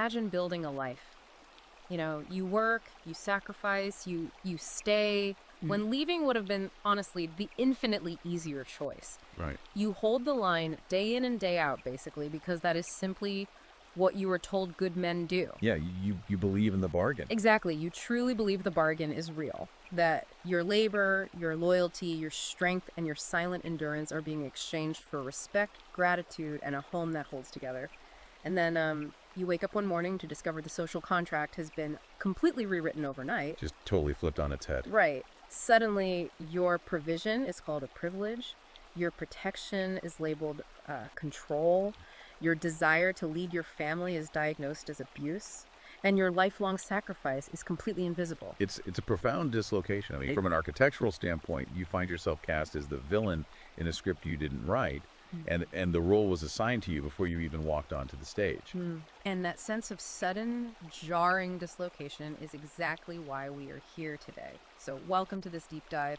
imagine building a life. You know, you work, you sacrifice, you stay. When leaving would have been, honestly, the infinitely easier choice. Right. You hold the line day in and day out, basically, because that is simply what you were told good men do. Yeah, you believe in the bargain. Exactly. You truly believe the bargain is real, that your labor, your loyalty, your strength, and your silent endurance are being exchanged for respect, gratitude, and a home that holds together. And then you wake up one morning to discover the social contract has been completely rewritten overnight. Just totally flipped on its head. Right. Suddenly, your provision is called a privilege. Your protection is labeled control. Your desire to lead your family is diagnosed as abuse. And your lifelong sacrifice is completely invisible. It's a profound dislocation. I mean, from an architectural standpoint, you find yourself cast as the villain in a script you didn't write, and the role was assigned to you before you even walked onto the stage. And that sense of sudden, jarring dislocation is exactly why we are here today. So welcome to this deep dive.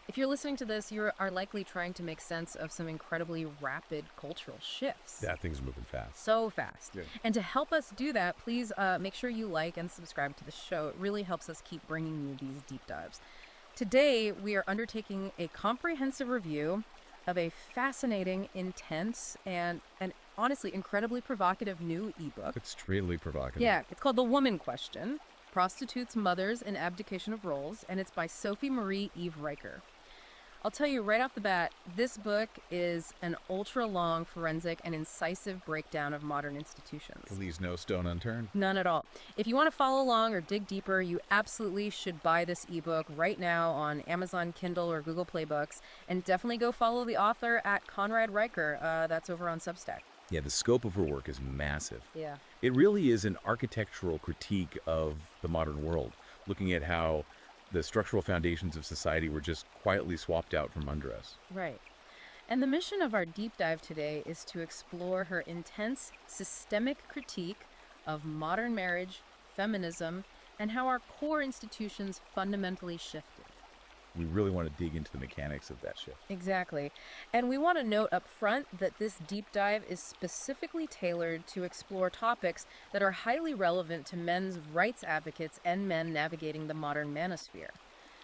If you're listening to this, you are likely trying to make sense of some incredibly rapid cultural shifts. Yeah, things are moving fast. So fast. Yeah. And to help us do that, please make sure you like and subscribe to the show. It really helps us keep bringing you these deep dives. Today, we are undertaking a comprehensive review of a fascinating, intense, and honestly incredibly provocative new ebook. Extremely provocative. Yeah, it's called The Woman Question, Prostitutes, Mothers, and Abdication of Roles, and it's by Sophie Marie Eve Riker. I'll tell you right off the bat, this book is an ultra-long, forensic, and incisive breakdown of modern institutions. It leaves no stone unturned. None at all. If you want to follow along or dig deeper, you absolutely should buy this ebook right now on Amazon Kindle or Google Play Books, and definitely go follow the author at Conrad Riker. That's over on Substack. Yeah, the scope of her work is massive. Yeah. It really is an architectural critique of the modern world, looking at how the structural foundations of society were just quietly swapped out from under us. Right. And the mission of our deep dive today is to explore her intense, systemic critique of modern marriage, feminism, and how our core institutions fundamentally shifted. We really want to dig into the mechanics of that shift. Exactly. And we want to note up front that this deep dive is specifically tailored to explore topics that are highly relevant to men's rights advocates and men navigating the modern manosphere.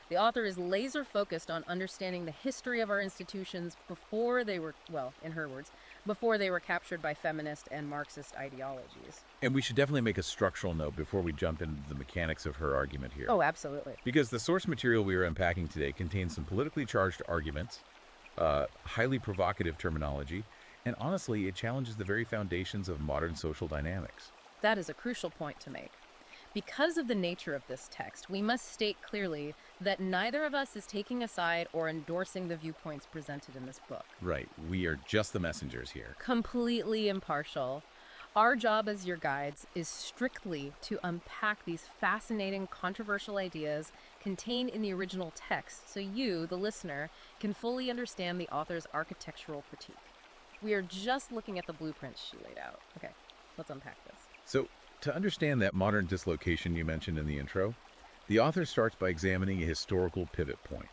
The author is laser focused on understanding the history of our institutions before they were, well, in her words, before they were captured by feminist and Marxist ideologies. And we should definitely make a structural note before we jump into the mechanics of her argument here. Oh, absolutely. Because the source material we are unpacking today contains some politically charged arguments, highly provocative terminology, and honestly, it challenges the very foundations of modern social dynamics. That is a crucial point to make. Because of the nature of this text, we must state clearly that neither of us is taking a side or endorsing the viewpoints presented in this book. Right. We are just the messengers here. Completely impartial. Our job as your guides is strictly to unpack these fascinating, controversial ideas contained in the original text so you, the listener, can fully understand the author's architectural critique. We are just looking at the blueprints she laid out. Okay, let's unpack this. So, to understand that modern dislocation you mentioned in the intro, the author starts by examining a historical pivot point.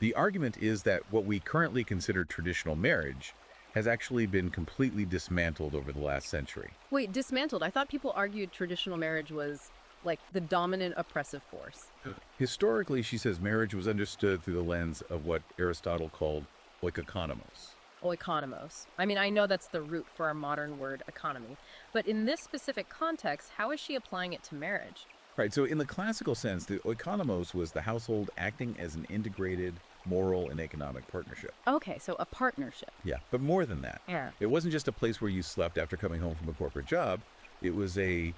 The argument is that what we currently consider traditional marriage has actually been completely dismantled over the last century. Wait, dismantled? I thought people argued traditional marriage was like the dominant oppressive force. Historically, she says marriage was understood through the lens of what Aristotle called oikonomos. Oikonomos. I mean, I know that's the root for our modern word economy, but in this specific context, how is she applying it to marriage? Right, so in the classical sense, the oikonomos was the household acting as an integrated moral and economic partnership. Okay, so a partnership. Yeah, but more than that. Yeah. It wasn't just a place where you slept after coming home from a corporate job. It was a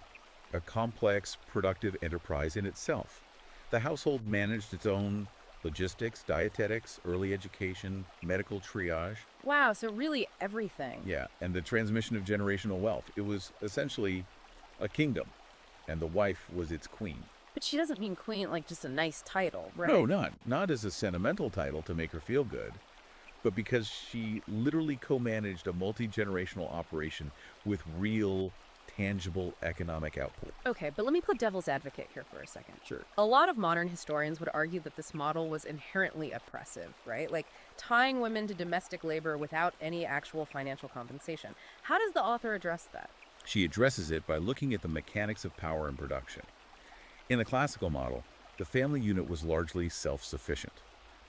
complex, productive enterprise in itself. The household managed its own logistics, dietetics, early education, medical triage. Wow, so really everything. Yeah, and the transmission of generational wealth. It was essentially a kingdom, and the wife was its queen. But she doesn't mean queen like just a nice title, right? No, not as a sentimental title to make her feel good, but because she literally co-managed a multi-generational operation with real, tangible economic output. Okay, but let me play devil's advocate here for a second. Sure. A lot of modern historians would argue that this model was inherently oppressive, right? Like tying women to domestic labor without any actual financial compensation. How does the author address that? She addresses it by looking at the mechanics of power and production. In the classical model, the family unit was largely self-sufficient.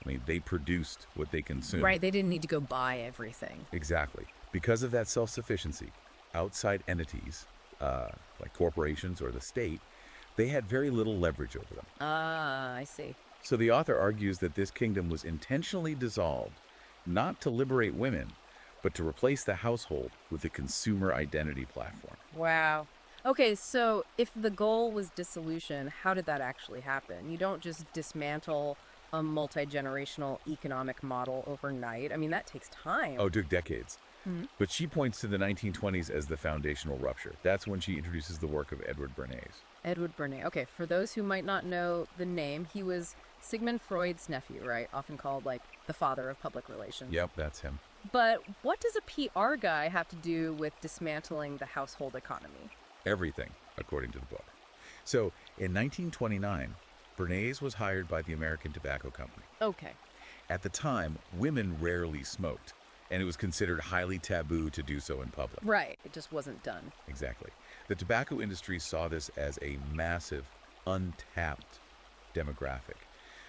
I mean, they produced what they consumed. Right, they didn't need to go buy everything. Exactly. Because of that self-sufficiency, outside entities, like corporations or the state, they had very little leverage over them. Ah, I see. So the author argues that this kingdom was intentionally dissolved, not to liberate women, but to replace the household with a consumer identity platform. Wow. Okay, so if the goal was dissolution, how did that actually happen? You don't just dismantle a multi-generational economic model overnight. I mean, that takes time. Oh, it took decades. Mhm. But she points to the 1920s as the foundational rupture. That's when she introduces the work of Edward Bernays. Edward Bernays. Okay, for those who might not know the name, he was Sigmund Freud's nephew, right? Often called like the father of public relations. Yep, that's him. But what does a PR guy have to do with dismantling the household economy? Everything, according to the book. So, in 1929, Bernays was hired by the American Tobacco Company. Okay. At the time, women rarely smoked, and it was considered highly taboo to do so in public. Right. It just wasn't done. Exactly. The tobacco industry saw this as a massive, untapped demographic.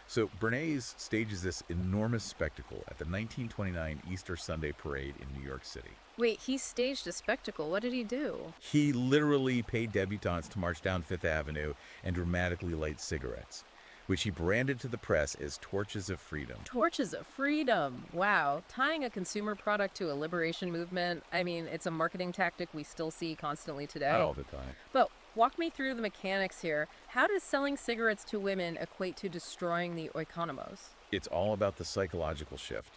So Bernays stages this enormous spectacle at the 1929 Easter Sunday Parade in New York City. Wait, he staged a spectacle. What did he do? He literally paid debutantes to march down Fifth Avenue and dramatically light cigarettes, which he branded to the press as torches of freedom. Torches of freedom. Wow. Tying a consumer product to a liberation movement. I mean, it's a marketing tactic we still see constantly today. All the time. But walk me through the mechanics here. How does selling cigarettes to women equate to destroying the oikonomos? It's all about the psychological shift.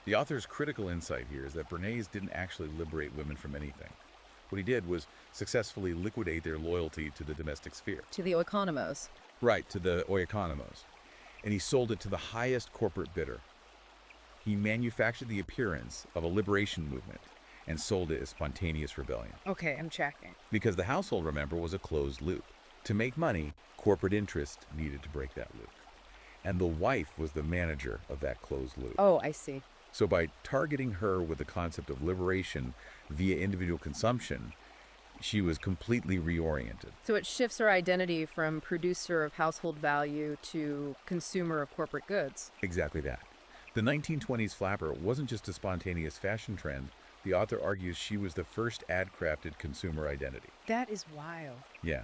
The author's critical insight here is that Bernays didn't actually liberate women from anything. What he did was successfully liquidate their loyalty to the domestic sphere. To the oikonomos. Right, to the oikonomos. And he sold it to the highest corporate bidder. He manufactured the appearance of a liberation movement and sold it as spontaneous rebellion. Okay, I'm checking. Because the household, remember, was a closed loop. To make money, corporate interest needed to break that loop. And the wife was the manager of that closed loop. Oh, I see. So by targeting her with the concept of liberation via individual consumption, she was completely reoriented. So it shifts her identity from producer of household value to consumer of corporate goods. Exactly that. The 1920s flapper wasn't just a spontaneous fashion trend. The author argues she was the first ad-crafted consumer identity. That is wild. Yeah.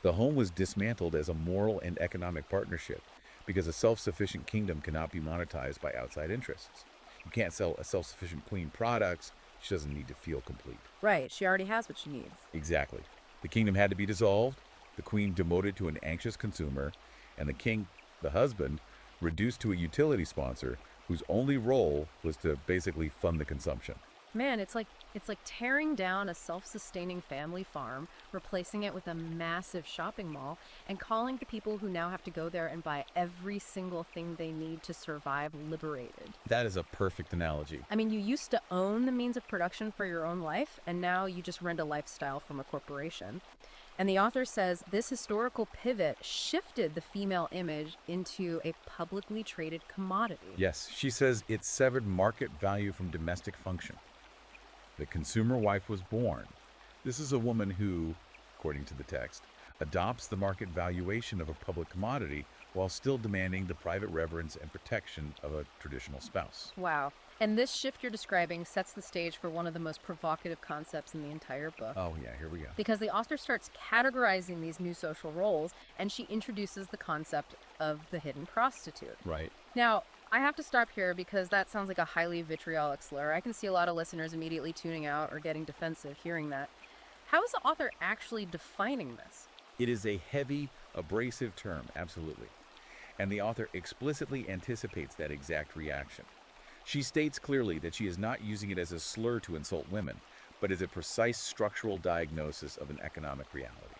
The home was dismantled as a moral and economic partnership because a self-sufficient kingdom cannot be monetized by outside interests. You can't sell a self-sufficient queen products. She doesn't need to feel complete. Right, she already has what she needs. Exactly. The kingdom had to be dissolved, the queen demoted to an anxious consumer, and the king, the husband, reduced to a utility sponsor whose only role was to basically fund the consumption. Man, it's like tearing down a self-sustaining family farm, replacing it with a massive shopping mall, and calling the people who now have to go there and buy every single thing they need to survive liberated. That is a perfect analogy. I mean, you used to own the means of production for your own life, and now you just rent a lifestyle from a corporation. And the author says this historical pivot shifted the female image into a publicly traded commodity. Yes, she says it severed market value from domestic function. The consumer wife was born. This is a woman who, according to the text, adopts the market valuation of a public commodity while still demanding the private reverence and protection of a traditional spouse. Wow. And this shift you're describing sets the stage for one of the most provocative concepts in the entire book. Oh yeah, here we go. Because the author starts categorizing these new social roles, and she introduces the concept of the hidden prostitute. Right. Now, I have to stop here because that sounds like a highly vitriolic slur. I can see a lot of listeners immediately tuning out or getting defensive hearing that. How is the author actually defining this? It is a heavy, abrasive term, absolutely. And the author explicitly anticipates that exact reaction. She states clearly that she is not using it as a slur to insult women, but as a precise structural diagnosis of an economic reality.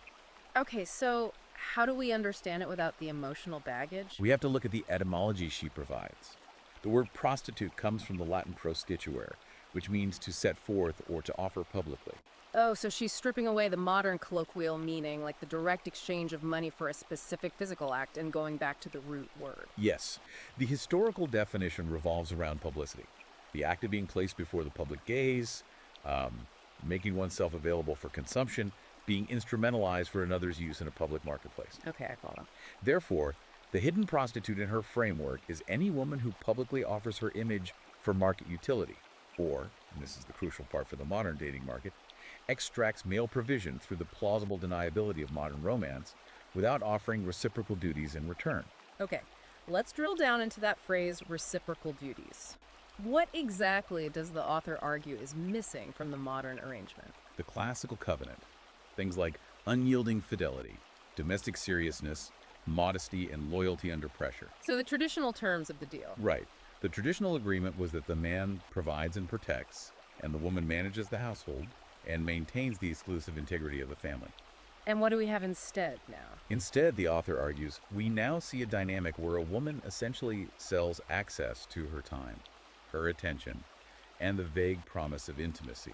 Okay, so how do we understand it without the emotional baggage? We have to look at the etymology she provides. The word prostitute comes from the Latin prostituere, which means to set forth or to offer publicly. Oh, so she's stripping away the modern colloquial meaning, like the direct exchange of money for a specific physical act, and going back to the root word. Yes, the historical definition revolves around publicity. The act of being placed before the public gaze, making oneself available for consumption, being instrumentalized for another's use in a public marketplace. Okay, I follow. Therefore, the hidden prostitute in her framework is any woman who publicly offers her image for market utility, or, and this is the crucial part for the modern dating market, extracts male provision through the plausible deniability of modern romance without offering reciprocal duties in return. Okay, let's drill down into that phrase, reciprocal duties. What exactly does the author argue is missing from the modern arrangement? The classical covenant, things like unyielding fidelity, domestic seriousness, modesty, and loyalty under pressure. So the traditional terms of the deal. Right. The traditional agreement was that the man provides and protects, and the woman manages the household and maintains the exclusive integrity of the family. And what do we have instead now? Instead, the author argues, we now see a dynamic where a woman essentially sells access to her time, her attention, and the vague promise of intimacy.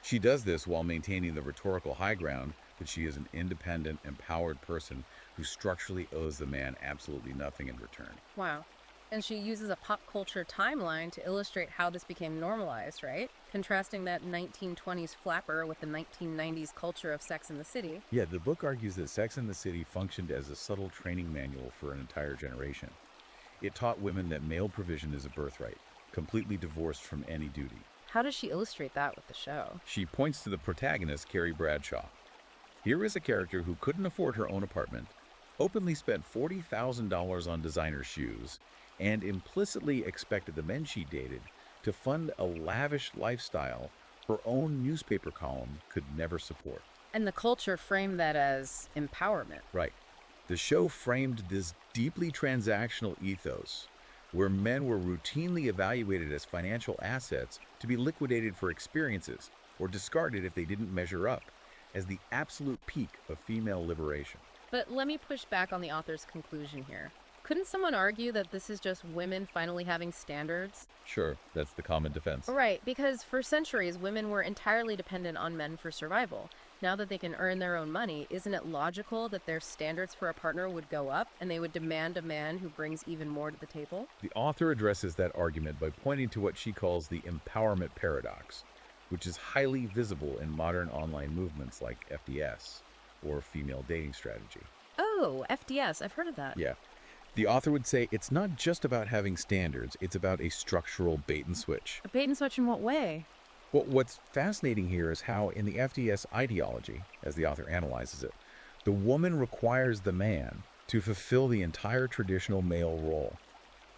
She does this while maintaining the rhetorical high ground that she is an independent, empowered person who structurally owes the man absolutely nothing in return. Wow. And she uses a pop culture timeline to illustrate how this became normalized, right? Contrasting that 1920s flapper with the 1990s culture of Sex and the City. Yeah, the book argues that Sex and the City functioned as a subtle training manual for an entire generation. It taught women that male provision is a birthright, completely divorced from any duty. How does she illustrate that with the show? She points to the protagonist, Carrie Bradshaw. Here is a character who couldn't afford her own apartment, openly spent $40,000 on designer shoes, and implicitly expected the men she dated to fund a lavish lifestyle her own newspaper column could never support. And the culture framed that as empowerment. Right. The show framed this deeply transactional ethos where men were routinely evaluated as financial assets to be liquidated for experiences or discarded if they didn't measure up, as the absolute peak of female liberation. But let me push back on the author's conclusion here. Couldn't someone argue that this is just women finally having standards? Sure, that's the common defense. Right, because for centuries, women were entirely dependent on men for survival. Now that they can earn their own money, isn't it logical that their standards for a partner would go up and they would demand a man who brings even more to the table? The author addresses that argument by pointing to what she calls the empowerment paradox, which is highly visible in modern online movements like FDS, or female dating strategy. Oh, FDS, I've heard of that. Yeah. The author would say it's not just about having standards, it's about a structural bait and switch. A bait and switch in what way? Well, what's fascinating here is how in the FDS ideology, as the author analyzes it, the woman requires the man to fulfill the entire traditional male role.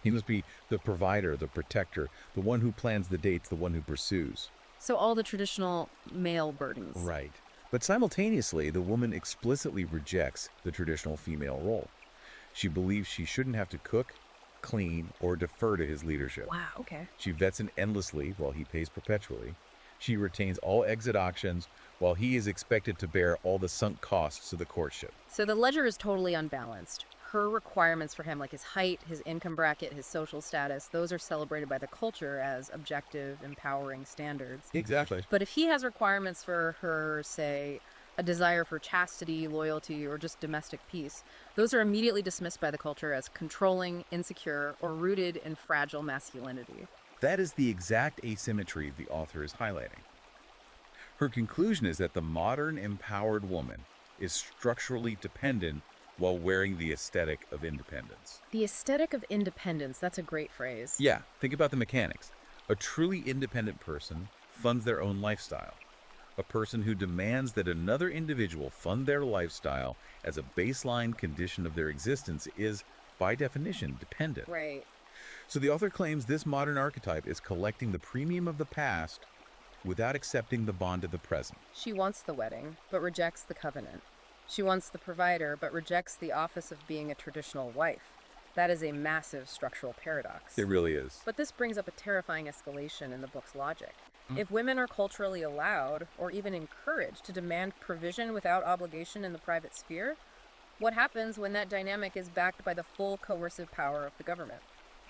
He must be the provider, the protector, the one who plans the dates, the one who pursues. So all the traditional male burdens. Right. But simultaneously, the woman explicitly rejects the traditional female role. She believes she shouldn't have to cook, clean, or defer to his leadership. Wow, okay. She vets him endlessly while he pays perpetually. She retains all exit auctions while he is expected to bear all the sunk costs of the courtship. So the ledger is totally unbalanced. Her requirements for him, like his height, his income bracket, his social status, those are celebrated by the culture as objective, empowering standards. Exactly. But if he has requirements for her, say, a desire for chastity, loyalty, or just domestic peace, those are immediately dismissed by the culture as controlling, insecure, or rooted in fragile masculinity. That is the exact asymmetry the author is highlighting. Her conclusion is that the modern empowered woman is structurally dependent while wearing the aesthetic of independence. The aesthetic of independence, that's a great phrase. Yeah, think about the mechanics. A truly independent person funds their own lifestyle. A person who demands that another individual fund their lifestyle as a baseline condition of their existence is, by definition, dependent. Right. So the author claims this modern archetype is collecting the premium of the past without accepting the bond of the present. She wants the wedding, but rejects the covenant. She wants the provider, but rejects the office of being a traditional wife. That is a massive structural paradox. It really is. But this brings up a terrifying escalation in the book's logic. If women are culturally allowed, or even encouraged, to demand provision without obligation in the private sphere, what happens when that dynamic is backed by the full coercive power of the government?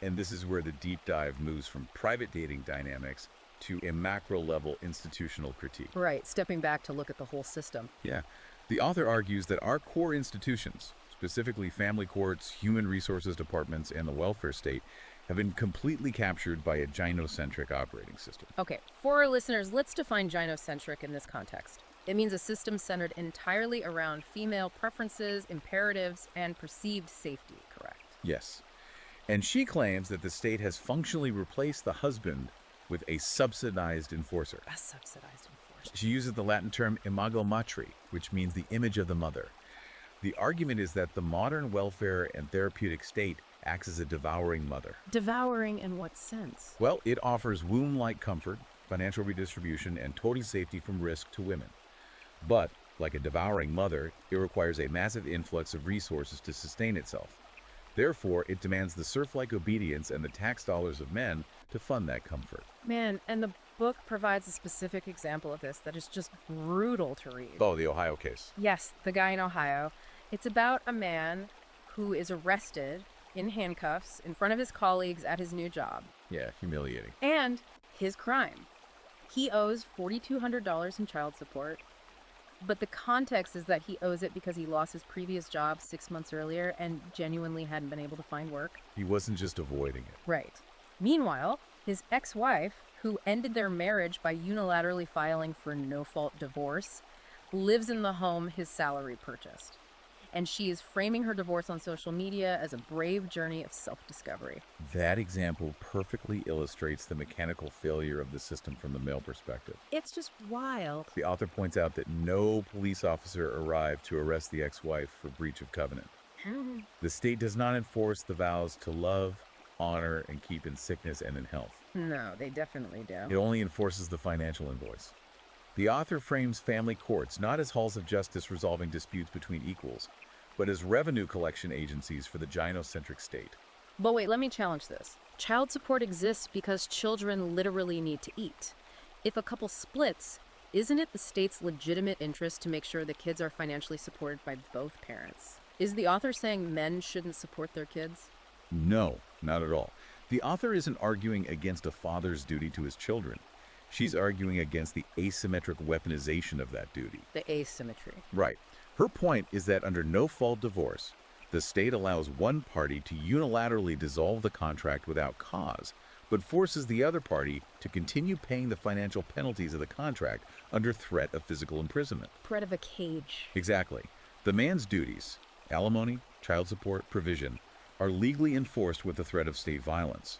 And this is where the deep dive moves from private dating dynamics to a macro-level institutional critique. Right, stepping back to look at the whole system. Yeah. The author argues that our core institutions, specifically family courts, human resources departments, and the welfare state, have been completely captured by a gynocentric operating system. Okay, for our listeners, let's define gynocentric in this context. It means a system centered entirely around female preferences, imperatives, and perceived safety, correct? Yes. And she claims that the state has functionally replaced the husband with a subsidized enforcer. A subsidized enforcer. She uses the Latin term imago matri, which means the image of the mother. The argument is that the modern welfare and therapeutic state acts as a devouring mother. Devouring in what sense? Well, it offers womb-like comfort, financial redistribution, and total safety from risk to women. But, like a devouring mother, it requires a massive influx of resources to sustain itself. Therefore, it demands the serf-like obedience and the tax dollars of men to fund that comfort. Man, and the book provides a specific example of this that is just brutal to read. Oh, the Ohio case. Yes, the guy in Ohio. It's about a man who is arrested in handcuffs in front of his colleagues at his new job. Yeah, humiliating. And his crime. He owes $4,200 in child support, but the context is that he owes it because he lost his previous job 6 months earlier and genuinely hadn't been able to find work. He wasn't just avoiding it. Right. Meanwhile, his ex-wife, who ended their marriage by unilaterally filing for no-fault divorce, lives in the home his salary purchased. And she is framing her divorce on social media as a brave journey of self-discovery. That example perfectly illustrates the mechanical failure of the system from the male perspective. It's just wild. The author points out that no police officer arrived to arrest the ex-wife for breach of covenant. The state does not enforce the vows to love, honor, and keep in sickness and in health. No, they definitely do. It only enforces the financial invoice. The author frames family courts not as halls of justice resolving disputes between equals, but as revenue collection agencies for the gynocentric state. But wait, let me challenge this. Child support exists because children literally need to eat. If a couple splits, isn't it the state's legitimate interest to make sure the kids are financially supported by both parents? Is the author saying men shouldn't support their kids? No, not at all. The author isn't arguing against a father's duty to his children. She's arguing against the asymmetric weaponization of that duty. The asymmetry. Right. Her point is that under no-fault divorce, the state allows one party to unilaterally dissolve the contract without cause, but forces the other party to continue paying the financial penalties of the contract under threat of physical imprisonment. Threat of a cage. Exactly. The man's duties, alimony, child support, provision, are legally enforced with the threat of state violence.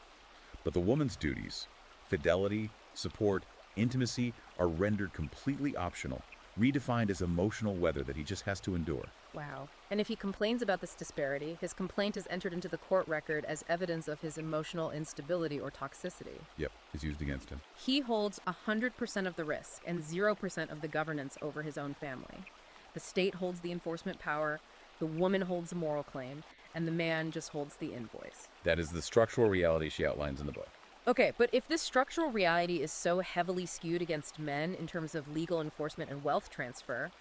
But the woman's duties, fidelity, support, intimacy, are rendered completely optional, redefined as emotional weather that he just has to endure. Wow. And if he complains about this disparity, his complaint is entered into the court record as evidence of his emotional instability or toxicity. Yep, is used against him. He holds 100% of the risk and 0% of the governance over his own family. The state holds the enforcement power, the woman holds the moral claim, and the man just holds the invoice. That is the structural reality she outlines in the book. Okay, but if this structural reality is so heavily skewed against men in terms of legal enforcement and wealth transfer,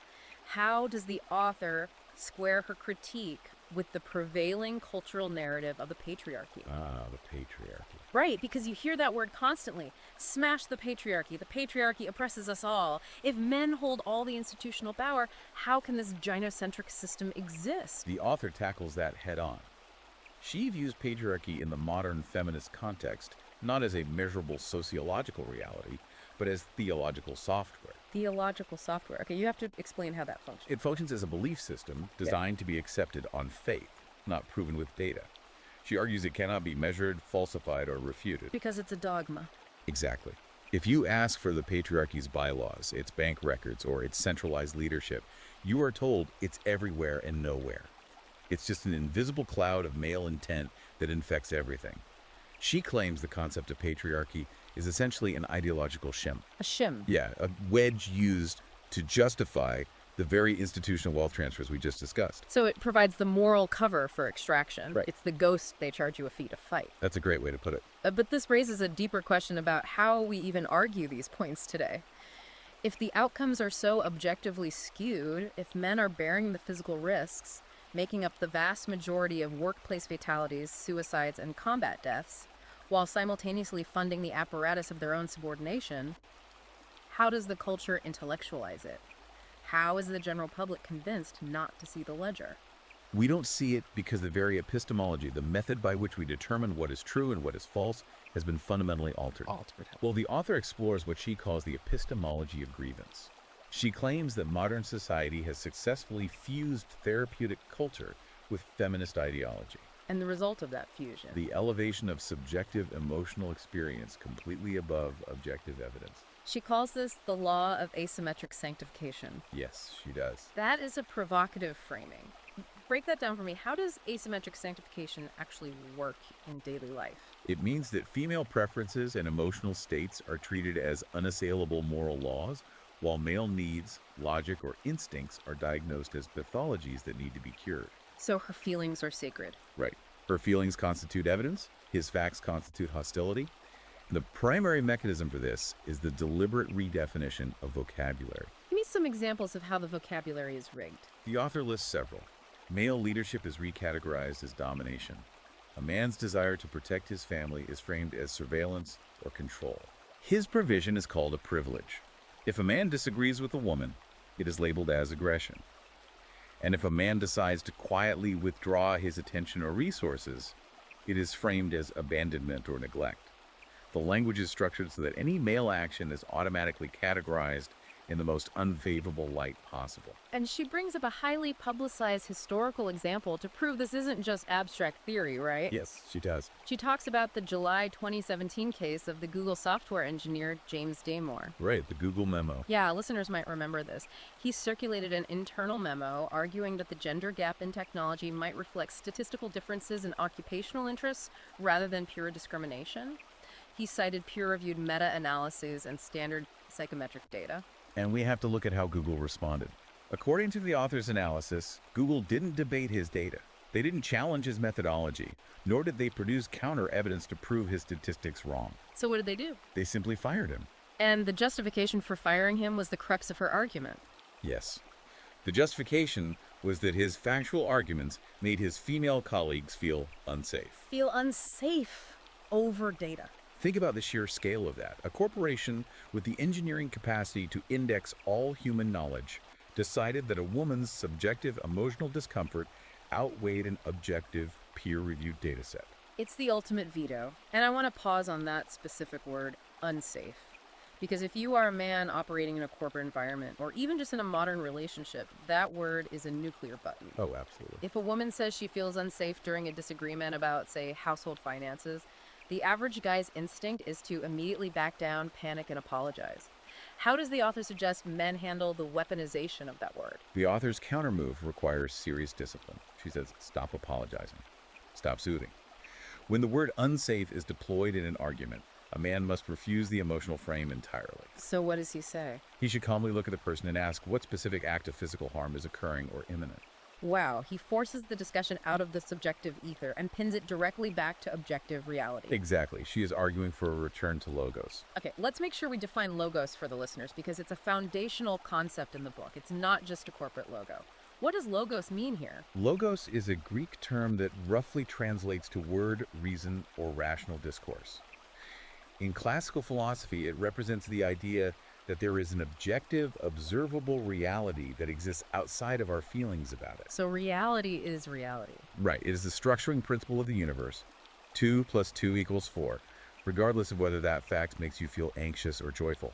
how does the author square her critique with the prevailing cultural narrative of the patriarchy? Ah, the patriarchy. Right, because you hear that word constantly. Smash the patriarchy. The patriarchy oppresses us all. If men hold all the institutional power, how can this gynocentric system exist? The author tackles that head on. She views patriarchy in the modern feminist context not as a measurable sociological reality, but as theological software. Theological software. Okay, you have to explain how that functions. It functions as a belief system designed to be accepted on faith, not proven with data. She argues it cannot be measured, falsified, or refuted. Because it's a dogma. Exactly. If you ask for the patriarchy's bylaws, its bank records, or its centralized leadership, you are told it's everywhere and nowhere. It's just an invisible cloud of male intent that infects everything. She claims the concept of patriarchy is essentially an ideological shim. A shim. Yeah, a wedge used to justify the very institutional wealth transfers we just discussed. So it provides the moral cover for extraction. Right. It's the ghost they charge you a fee to fight. That's a great way to put it. But this raises a deeper question about how we even argue these points today. If the outcomes are so objectively skewed, if men are bearing the physical risks, making up the vast majority of workplace fatalities, suicides, and combat deaths, while simultaneously funding the apparatus of their own subordination, how does the culture intellectualize it? How is the general public convinced not to see the ledger? We don't see it because the very epistemology, the method by which we determine what is true and what is false, has been fundamentally altered. Well, the author explores what she calls the epistemology of grievance. She claims that modern society has successfully fused therapeutic culture with feminist ideology. And the result of that fusion. The elevation of subjective emotional experience completely above objective evidence. She calls this the law of asymmetric sanctification. Yes, she does. That is a provocative framing. Break that down for me. How does asymmetric sanctification actually work in daily life? It means that female preferences and emotional states are treated as unassailable moral laws, while male needs, logic, or instincts are diagnosed as pathologies that need to be cured. So her feelings are sacred. Right. Her feelings constitute evidence, his facts constitute hostility. The primary mechanism for this is the deliberate redefinition of vocabulary. Give me some examples of how the vocabulary is rigged. The author lists several. Male leadership is recategorized as domination. A man's desire to protect his family is framed as surveillance or control. His provision is called a privilege. If a man disagrees with a woman, it is labeled as aggression. And if a man decides to quietly withdraw his attention or resources, it is framed as abandonment or neglect. The language is structured so that any male action is automatically categorized in the most unfavorable light possible. And she brings up a highly publicized historical example to prove this isn't just abstract theory, right? Yes, she does. She talks about the July 2017 case of the Google software engineer James Damore. Right, the Google memo. Yeah, listeners might remember this. He circulated an internal memo arguing that the gender gap in technology might reflect statistical differences in occupational interests rather than pure discrimination. He cited peer-reviewed meta-analyses and standard psychometric data. And we have to look at how Google responded. According to the author's analysis, Google didn't debate his data. They didn't challenge his methodology, nor did they produce counter evidence to prove his statistics wrong. So what did they do? They simply fired him. And the justification for firing him was the crux of her argument. Yes. The justification was that his factual arguments made his female colleagues feel unsafe. Feel unsafe over data. Think about the sheer scale of that. A corporation with the engineering capacity to index all human knowledge decided that a woman's subjective emotional discomfort outweighed an objective, peer-reviewed data set. It's the ultimate veto. And I want to pause on that specific word, unsafe. Because if you are a man operating in a corporate environment, or even just in a modern relationship, that word is a nuclear button. Oh, absolutely. If a woman says she feels unsafe during a disagreement about, say, household finances, the average guy's instinct is to immediately back down, panic, and apologize. How does the author suggest men handle the weaponization of that word? The author's countermove requires serious discipline. She says, stop apologizing. Stop soothing. When the word unsafe is deployed in an argument, a man must refuse the emotional frame entirely. So what does he say? He should calmly look at the person and ask what specific act of physical harm is occurring or imminent. Wow, he forces the discussion out of the subjective ether and pins it directly back to objective reality. Exactly. She is arguing for a return to logos. Okay, let's make sure we define logos for the listeners because it's a foundational concept in the book. It's not just a corporate logo. What does logos mean here? Logos is a Greek term that roughly translates to word, reason, or rational discourse. In classical philosophy, it represents the idea that there is an objective, observable reality that exists outside of our feelings about it. So reality is reality. Right. It is the structuring principle of the universe. 2 + 2 = 4, regardless of whether that fact makes you feel anxious or joyful.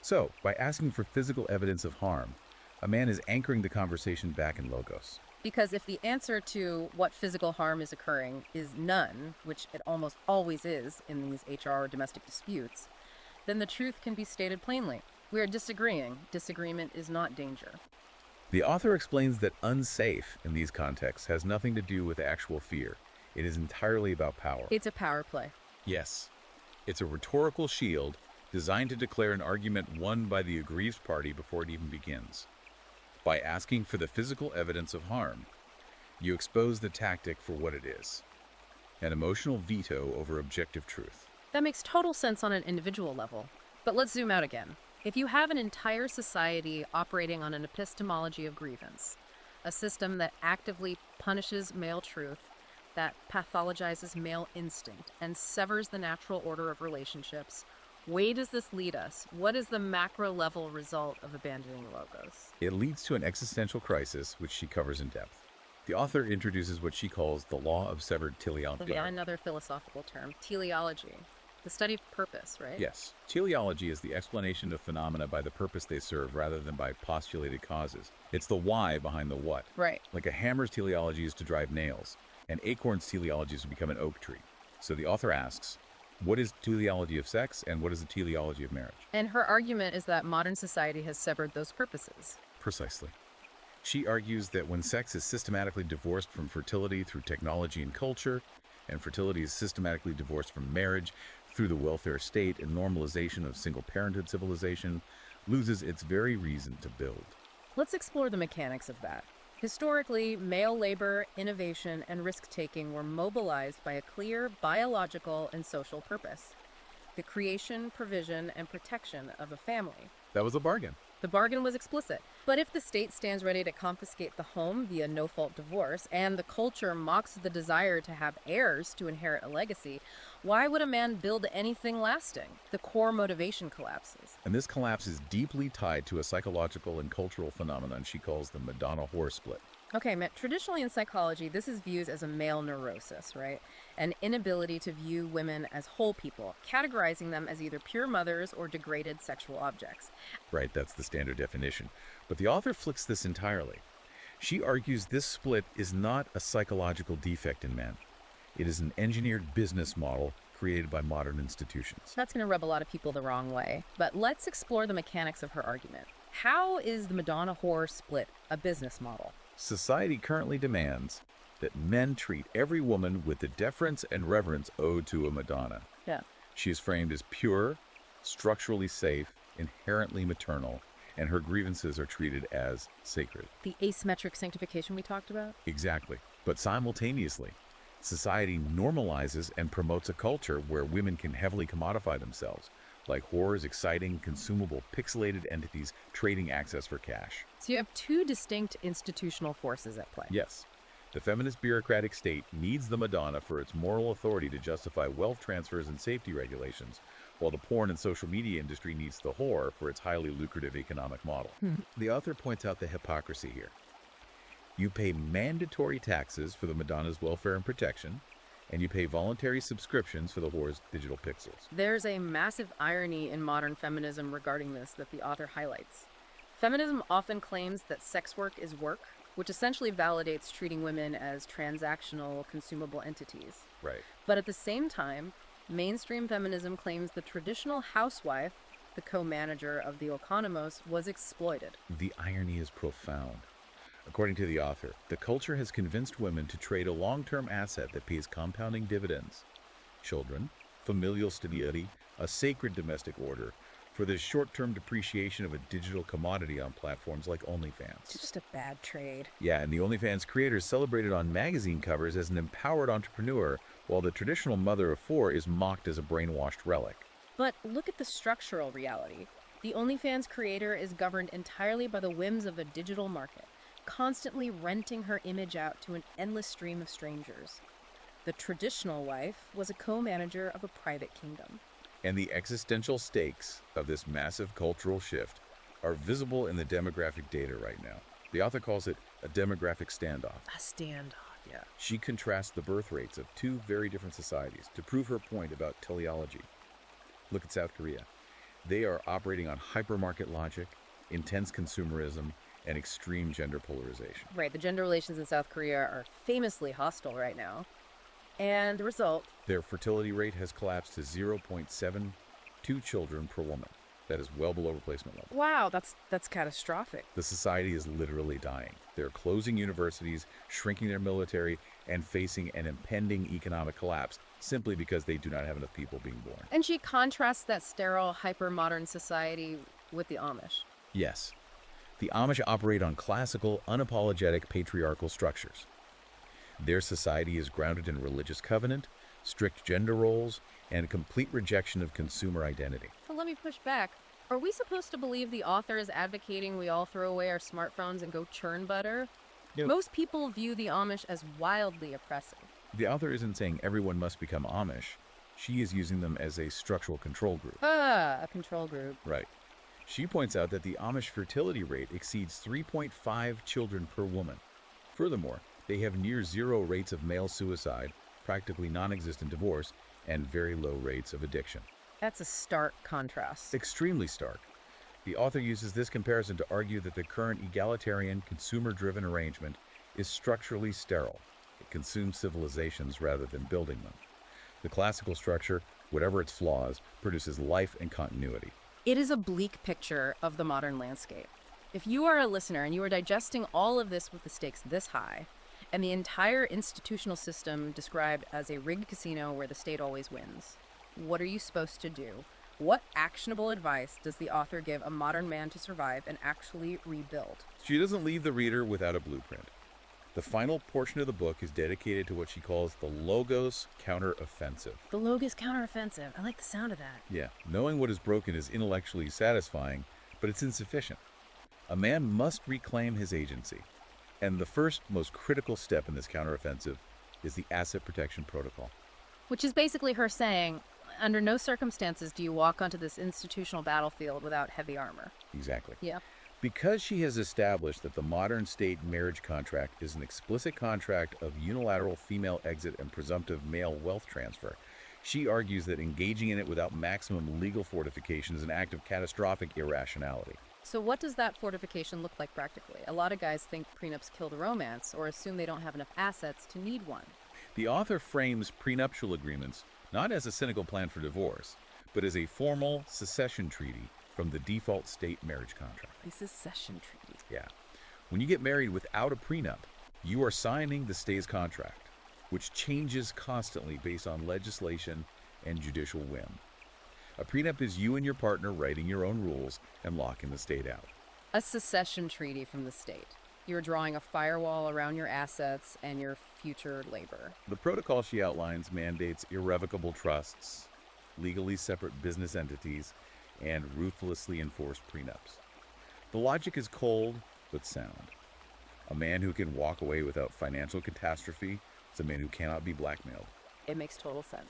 So, by asking for physical evidence of harm, a man is anchoring the conversation back in logos. Because if the answer to what physical harm is occurring is none, which it almost always is in these HR or domestic disputes, then the truth can be stated plainly. We are disagreeing. Disagreement is not danger. The author explains that unsafe in these contexts has nothing to do with actual fear. It is entirely about power. It's a power play. Yes. It's a rhetorical shield designed to declare an argument won by the aggrieved party before it even begins. By asking for the physical evidence of harm, you expose the tactic for what it is, an emotional veto over objective truth. That makes total sense on an individual level. But let's zoom out again. If you have an entire society operating on an epistemology of grievance, a system that actively punishes male truth, that pathologizes male instinct, and severs the natural order of relationships, where does this lead us? What is the macro-level result of abandoning logos? It leads to an existential crisis, which she covers in depth. The author introduces what she calls the law of severed teleology. Yeah, another philosophical term, teleology, the study of purpose, right? Yes, teleology is the explanation of phenomena by the purpose they serve rather than by postulated causes. It's the why behind the what. Right. Like a hammer's teleology is to drive nails, and acorn's teleology is to become an oak tree. So the author asks, what is teleology of sex and what is the teleology of marriage? And her argument is that modern society has severed those purposes. Precisely. She argues that when sex is systematically divorced from fertility through technology and culture, and fertility is systematically divorced from marriage through the welfare state and normalization of single-parenthood civilization, loses its very reason to build. Let's explore the mechanics of that. Historically, male labor, innovation, and risk-taking were mobilized by a clear biological and social purpose: the creation, provision, and protection of a family. That was a bargain. The bargain was explicit. But if the state stands ready to confiscate the home via no-fault divorce, and the culture mocks the desire to have heirs to inherit a legacy, why would a man build anything lasting? The core motivation collapses. And this collapse is deeply tied to a psychological and cultural phenomenon she calls the Madonna-whore split. Okay, Matt, traditionally in psychology, this is viewed as a male neurosis, right? An inability to view women as whole people, categorizing them as either pure mothers or degraded sexual objects. Right, that's the standard definition. But the author flicks this entirely. She argues this split is not a psychological defect in men. It is an engineered business model created by modern institutions. That's going to rub a lot of people the wrong way. But let's explore the mechanics of her argument. How is the Madonna-whore split a business model? Society currently demands that men treat every woman with the deference and reverence owed to a Madonna. Yeah. She is framed as pure, structurally safe, inherently maternal, and her grievances are treated as sacred. The asymmetric sanctification we talked about? Exactly. But simultaneously, society normalizes and promotes a culture where women can heavily commodify themselves, like whores, exciting, consumable, pixelated entities trading access for cash. So you have two distinct institutional forces at play. Yes. The feminist bureaucratic state needs the Madonna for its moral authority to justify wealth transfers and safety regulations, while the porn and social media industry needs the whore for its highly lucrative economic model. The author points out the hypocrisy here. You pay mandatory taxes for the Madonna's welfare and protection, and you pay voluntary subscriptions for the whore's digital pixels. There's a massive irony in modern feminism regarding this that the author highlights. Feminism often claims that sex work is work, which essentially validates treating women as transactional, consumable entities. Right. But at the same time, mainstream feminism claims the traditional housewife, the co-manager of the oikonomos, was exploited. The irony is profound. According to the author, the culture has convinced women to trade a long-term asset that pays compounding dividends, children, familial stability, a sacred domestic order, for the short-term depreciation of a digital commodity on platforms like OnlyFans. It's just a bad trade. Yeah, and the OnlyFans creator is celebrated on magazine covers as an empowered entrepreneur, while the traditional mother of four is mocked as a brainwashed relic. But look at the structural reality. The OnlyFans creator is governed entirely by the whims of a digital market, constantly renting her image out to an endless stream of strangers. The traditional wife was a co-manager of a private kingdom. And the existential stakes of this massive cultural shift are visible in the demographic data right now. The author calls it a demographic standoff. A standoff, yeah. She contrasts the birth rates of two very different societies to prove her point about teleology. Look at South Korea. They are operating on hypermarket logic, intense consumerism, and extreme gender polarization. Right, the gender relations in South Korea are famously hostile right now. And the result? Their fertility rate has collapsed to 0.72 children per woman. That is well below replacement level. Wow, that's catastrophic. The society is literally dying. They're closing universities, shrinking their military, and facing an impending economic collapse simply because they do not have enough people being born. And she contrasts that sterile, hyper-modern society with the Amish. Yes. The Amish operate on classical, unapologetic patriarchal structures. Their society is grounded in religious covenant, strict gender roles, and a complete rejection of consumer identity. But let me push back. Are we supposed to believe the author is advocating we all throw away our smartphones and go churn butter? No. Most people view the Amish as wildly oppressive. The author isn't saying everyone must become Amish. She is using them as a structural control group. A control group. Right. She points out that the Amish fertility rate exceeds 3.5 children per woman. Furthermore, They have near zero rates of male suicide, practically non-existent divorce, and very low rates of addiction. That's a stark contrast. Extremely stark. The author uses this comparison to argue that the current egalitarian, consumer-driven arrangement is structurally sterile. It consumes civilizations rather than building them. The classical structure, whatever its flaws, produces life and continuity. It is a bleak picture of the modern landscape. If you are a listener and you are digesting all of this with the stakes this high, and the entire institutional system described as a rigged casino where the state always wins, what are you supposed to do? What actionable advice does the author give a modern man to survive and actually rebuild? She doesn't leave the reader without a blueprint. The final portion of the book is dedicated to what she calls the logos counteroffensive. The logos counteroffensive. I like the sound of that. Yeah, knowing what is broken is intellectually satisfying, but it's insufficient. A man must reclaim his agency. And the first, most critical step in this counteroffensive is the asset protection protocol. Which is basically her saying, under no circumstances do you walk onto this institutional battlefield without heavy armor. Exactly. Yeah. Because she has established that the modern state marriage contract is an explicit contract of unilateral female exit and presumptive male wealth transfer, she argues that engaging in it without maximum legal fortification is an act of catastrophic irrationality. So what does that fortification look like practically? A lot of guys think prenups kill the romance or assume they don't have enough assets to need one. The author frames prenuptial agreements not as a cynical plan for divorce, but as a formal secession treaty from the default state marriage contract. A secession treaty. Yeah. When you get married without a prenup, you are signing the state's contract, which changes constantly based on legislation and judicial whim. A prenup is you and your partner writing your own rules and locking the state out. A secession treaty from the state. You're drawing a firewall around your assets and your future labor. The protocol she outlines mandates irrevocable trusts, legally separate business entities, and ruthlessly enforced prenups. The logic is cold but sound. A man who can walk away without financial catastrophe is a man who cannot be blackmailed. It makes total sense.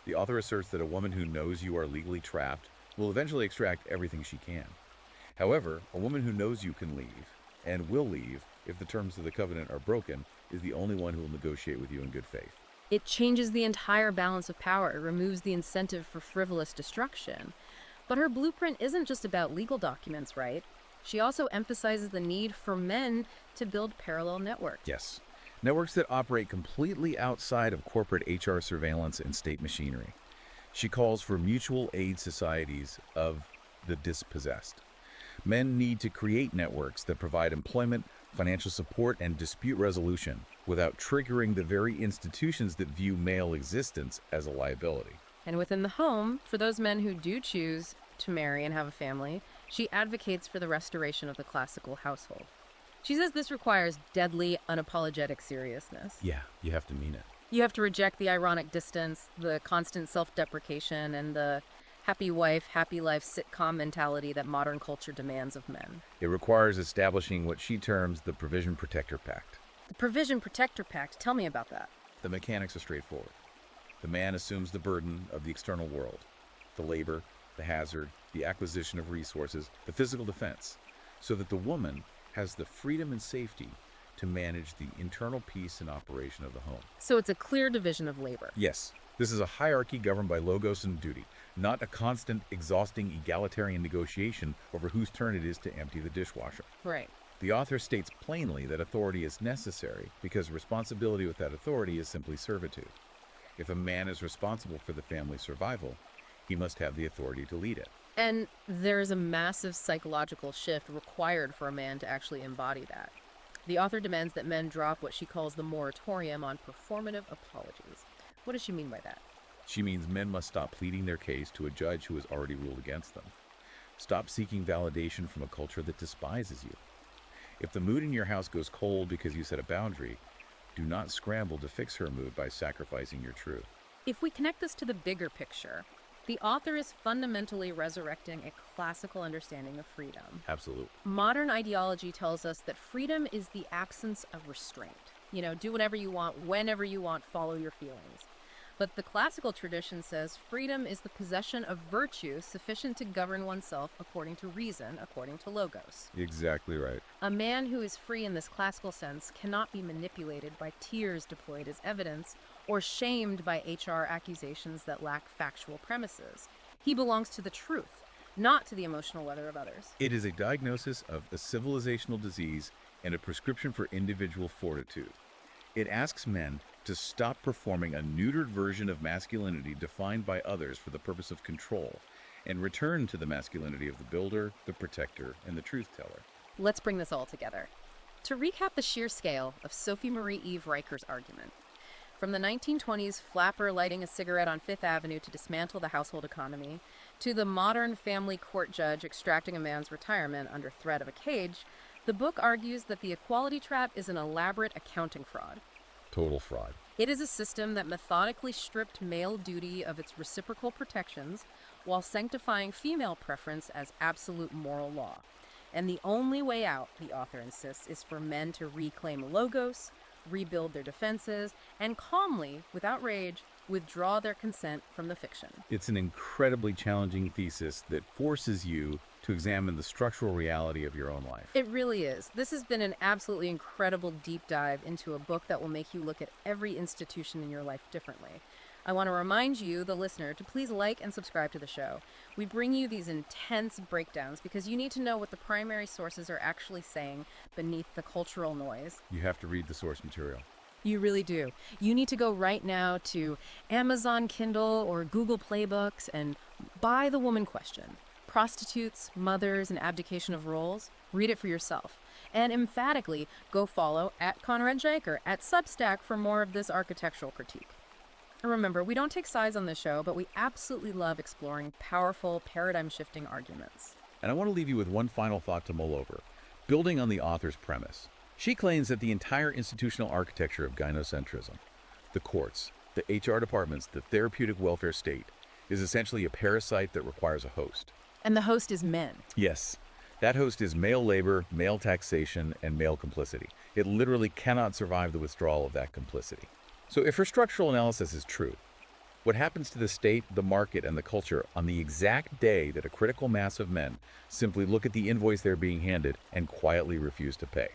The author asserts that a woman who knows you are legally trapped will eventually extract everything she can. However, a woman who knows you can leave, and will leave if the terms of the covenant are broken, is the only one who will negotiate with you in good faith. It changes the entire balance of power. It removes the incentive for frivolous destruction. But her blueprint isn't just about legal documents, right? She also emphasizes the need for men to build parallel networks. Yes. Networks that operate completely outside of corporate HR surveillance and state machinery. She calls for mutual aid societies of the dispossessed. Men need to create networks that provide employment, financial support, and dispute resolution without triggering the very institutions that view male existence as a liability. And within the home, for those men who do choose to marry and have a family, she advocates for the restoration of the classical household. She says this requires deadly, unapologetic seriousness. Yeah, you have to mean it. You have to reject the ironic distance, the constant self-deprecation, and the happy wife, happy life sitcom mentality that modern culture demands of men. It requires establishing what she terms the Provision Protector Pact. The Provision Protector Pact, tell me about that. The mechanics are straightforward. The man assumes the burden of the external world, the labor, the hazard, the acquisition of resources, the physical defense, so that the woman has the freedom and safety to manage the internal peace and operation of the home. So it's a clear division of labor. Yes, this is a hierarchy governed by logos and duty, not a constant, exhausting, egalitarian negotiation over whose turn it is to empty the dishwasher. Right. The author states plainly that authority is necessary because responsibility without authority is simply servitude. If a man is responsible for the family's survival, he must have the authority to lead it. And there's a massive psychological shift required for a man to actually embody that. The author demands that men drop what she calls the moratorium on performative apologies. What does she mean by that? She means men must stop pleading their case to a judge who has already ruled against them. Stop seeking validation from a culture that despises you. If the mood in your house goes cold because you set a boundary, do not scramble to fix her mood by sacrificing your truth. If we connect this to the bigger picture, the author is fundamentally resurrecting a classical understanding of freedom. Absolutely. Modern ideology tells us that freedom is the absence of restraint. You know, do whatever you want, whenever you want, follow your feelings. But the classical tradition says freedom is the possession of virtue sufficient to govern oneself according to reason, according to logos. Exactly right. A man who is free in this classical sense cannot be manipulated by tears deployed as evidence or shamed by HR accusations that lack factual premises. He belongs to the truth, not to the emotional weather of others. It is a diagnosis of a civilizational disease and a prescription for individual fortitude. It asks men to stop performing a neutered version of masculinity defined by others for the purpose of control and return to the masculinity of the builder, the protector, and the truth teller. Let's bring this all together. To recap the sheer scale of Sophie Marie Eve Riker's argument, from the 1920s flapper lighting a cigarette on Fifth Avenue to dismantle the household economy, to the modern family court judge extracting a man's retirement under threat of a cage, the book argues that the equality trap is an elaborate accounting fraud. Total fraud. It is a system that methodically stripped male duty of its reciprocal protections while sanctifying female preference as absolute moral law. And the only way out, the author insists, is for men to reclaim logos, rebuild their defenses, and calmly, without rage, withdraw their consent from the fiction. It's an incredibly challenging thesis that forces you to examine the structural reality of your own life. It really is. This has been an absolutely incredible deep dive into a book that will make you look at every institution in your life differently. I want to remind you, the listener, to please like and subscribe to the show. We bring you these intense breakdowns because you need to know what the primary sources are actually saying beneath the cultural noise. You have to read the source material. You really do. You need to go right now to Amazon Kindle or Google Play Books and buy The Woman Question. Prostitutes, Mothers, and Abdication of Roles. Read it for yourself. And emphatically go follow at Conrad Jaker at Substack for more of this architectural critique. And remember, we don't take sides on this show, but we absolutely love exploring powerful, paradigm-shifting arguments. And I want to leave you with one final thought to mull over, building on the author's premise. She claims that the entire institutional architecture of gynocentrism, the courts, the HR departments, the therapeutic welfare state, is essentially a parasite that requires a host. And the host is men. Yes, that host is male labor, male taxation, and male complicity. It literally cannot survive the withdrawal of that complicity. So if her structural analysis is true, what happens to the state, the market, and the culture on the exact day that a critical mass of men simply look at the invoice they're being handed and quietly refuse to pay?